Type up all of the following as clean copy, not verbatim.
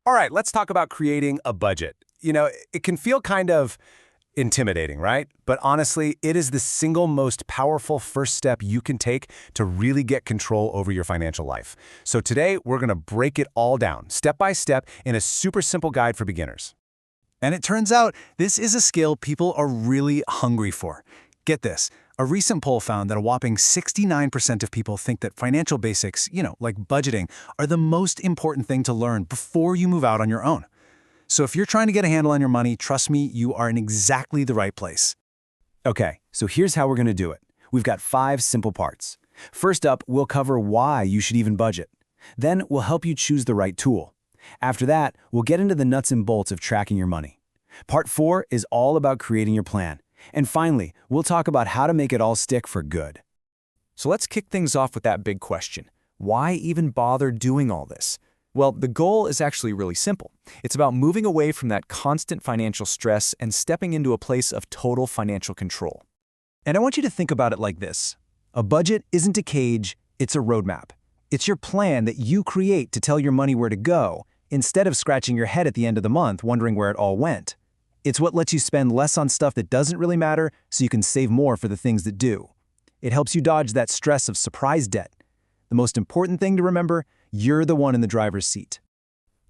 All right, let's talk about creating a budget. It can feel kind of intimidating, right? But honestly, it is the single most powerful first step you can take to really get control over your financial life. So today, we're going to break it all down, step by step, in a super simple guide for beginners. And it turns out this is a skill people are really hungry for. Get this, a recent poll found that a whopping 69% of people think that financial basics, like budgeting, are the most important thing to learn before you move out on your own. So if you're trying to get a handle on your money, trust me, you are in exactly the right place. Okay, so here's how we're going to do it. We've got 5 simple parts. First up, we'll cover why you should even budget. Then we'll help you choose the right tool. After that, we'll get into the nuts and bolts of tracking your money. Part 4 is all about creating your plan. And finally, we'll talk about how to make it all stick for good. So let's kick things off with that big question. Why even bother doing all this? Well, the goal is actually really simple. It's about moving away from that constant financial stress and stepping into a place of total financial control. And I want you to think about it like this. A budget isn't a cage, it's a roadmap. It's your plan that you create to tell your money where to go, instead of scratching your head at the end of the month wondering where it all went. It's what lets you spend less on stuff that doesn't really matter so you can save more for the things that do. It helps you dodge that stress of surprise debt. The most important thing to remember, you're the one in the driver's seat.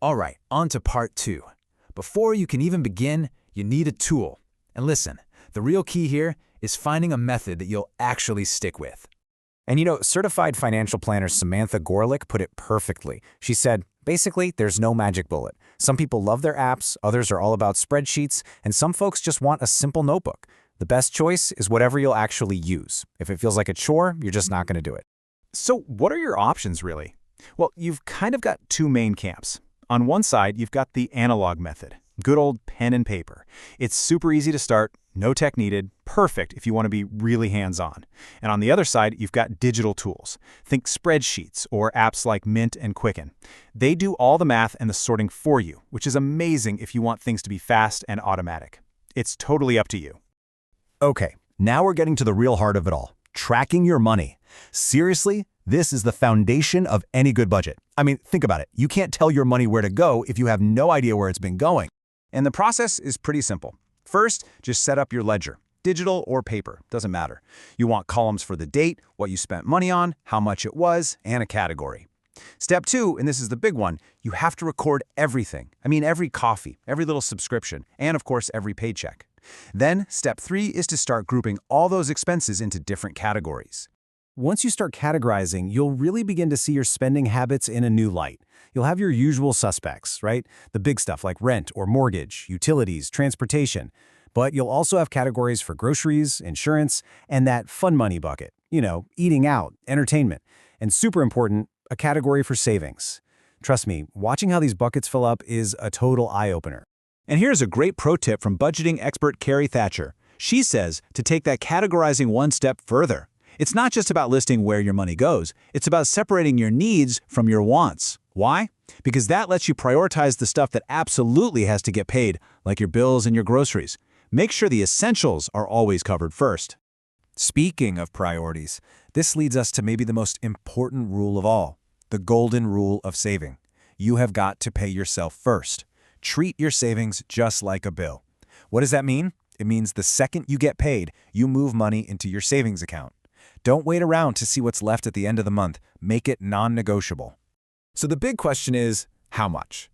All right, on to part 2. Before you can even begin, you need a tool. And listen, the real key here is finding a method that you'll actually stick with. And certified financial planner Samantha Gorelick put it perfectly. She said, basically, there's no magic bullet. Some people love their apps, others are all about spreadsheets, and some folks just want a simple notebook. The best choice is whatever you'll actually use. If it feels like a chore, you're just not going to do it. So what are your options, really? Well, you've kind of got 2 main camps. On one side, you've got the analog method, good old pen and paper. It's super easy to start, no tech needed, perfect if you want to be really hands-on. And on the other side, you've got digital tools. Think spreadsheets or apps like Mint and Quicken. They do all the math and the sorting for you, which is amazing if you want things to be fast and automatic. It's totally up to you. Okay, now we're getting to the real heart of it all, tracking your money. Seriously, this is the foundation of any good budget. I mean, think about it. You can't tell your money where to go if you have no idea where it's been going. And the process is pretty simple. First, just set up your ledger. Digital or paper, doesn't matter. You want columns for the date, what you spent money on, how much it was, and a category. Step 2, and this is the big one, you have to record everything. I mean, every coffee, every little subscription, and of course, every paycheck. Then, step 3 is to start grouping all those expenses into different categories. Once you start categorizing, you'll really begin to see your spending habits in a new light. You'll have your usual suspects, right? The big stuff like rent or mortgage, utilities, transportation. But you'll also have categories for groceries, insurance, and that fun money bucket. Eating out, entertainment. And super important, a category for savings. Trust me, watching how these buckets fill up is a total eye-opener. And here's a great pro tip from budgeting expert Carrie Thatcher. She says to take that categorizing one step further. It's not just about listing where your money goes. It's about separating your needs from your wants. Why? Because that lets you prioritize the stuff that absolutely has to get paid, like your bills and your groceries. Make sure the essentials are always covered first. Speaking of priorities, this leads us to maybe the most important rule of all, the golden rule of saving. You have got to pay yourself first. Treat your savings just like a bill. What does that mean? It means the second you get paid, you move money into your savings account. Don't wait around to see what's left at the end of the month. Make it non-negotiable. So the big question is, how much?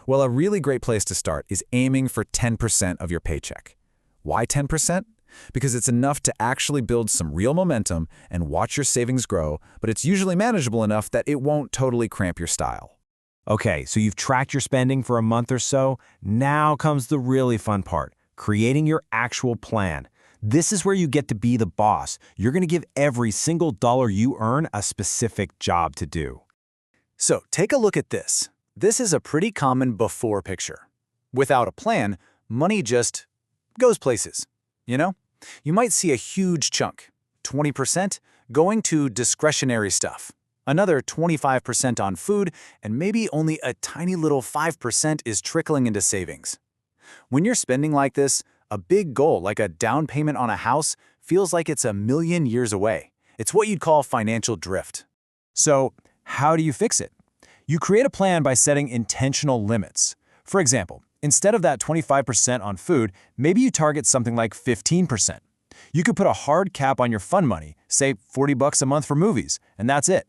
Well, a really great place to start is aiming for 10% of your paycheck. Why 10%? Because it's enough to actually build some real momentum and watch your savings grow, but it's usually manageable enough that it won't totally cramp your style. Okay, so you've tracked your spending for a month or so. Now comes the really fun part, creating your actual plan. This is where you get to be the boss. You're going to give every single dollar you earn a specific job to do. So take a look at this. This is a pretty common before picture. Without a plan, money just goes places. You might see a huge chunk, 20%, going to discretionary stuff. Another 25% on food, and maybe only a tiny little 5% is trickling into savings. When you're spending like this, a big goal like a down payment on a house feels like it's a million years away. It's what you'd call financial drift. So how do you fix it? You create a plan by setting intentional limits. For example, instead of that 25% on food, maybe you target something like 15%. You could put a hard cap on your fun money, say $40 a month for movies, and that's it.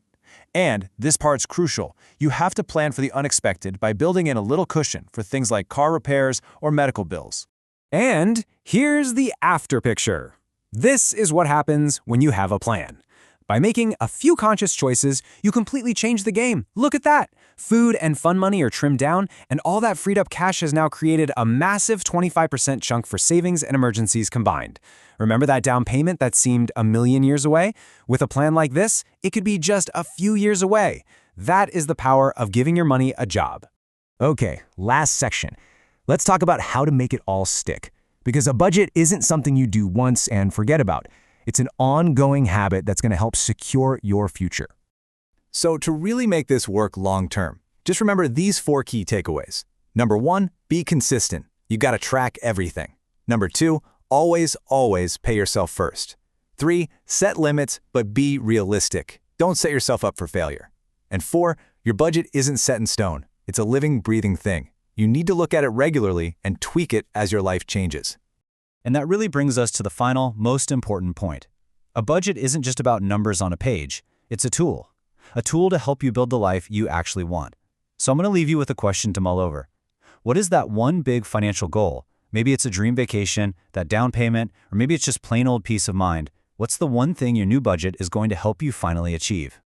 And this part's crucial. You have to plan for the unexpected by building in a little cushion for things like car repairs or medical bills. And here's the after picture. This is what happens when you have a plan. By making a few conscious choices, you completely change the game. Look at that! Food and fun money are trimmed down, and all that freed up cash has now created a massive 25% chunk for savings and emergencies combined. Remember that down payment that seemed a million years away? With a plan like this, it could be just a few years away. That is the power of giving your money a job. Okay, last section. Let's talk about how to make it all stick. Because a budget isn't something you do once and forget about. It's an ongoing habit that's going to help secure your future. So to really make this work long-term, just remember these 4 key takeaways. Number 1, be consistent. You got to track everything. Number 2, always pay yourself first. 3, set limits, but be realistic. Don't set yourself up for failure. And 4, your budget isn't set in stone. It's a living, breathing thing. You need to look at it regularly and tweak it as your life changes. And that really brings us to the final, most important point. A budget isn't just about numbers on a page. It's a tool to help you build the life you actually want. So I'm going to leave you with a question to mull over. What is that one big financial goal? Maybe it's a dream vacation, that down payment, or maybe it's just plain old peace of mind. What's the one thing your new budget is going to help you finally achieve?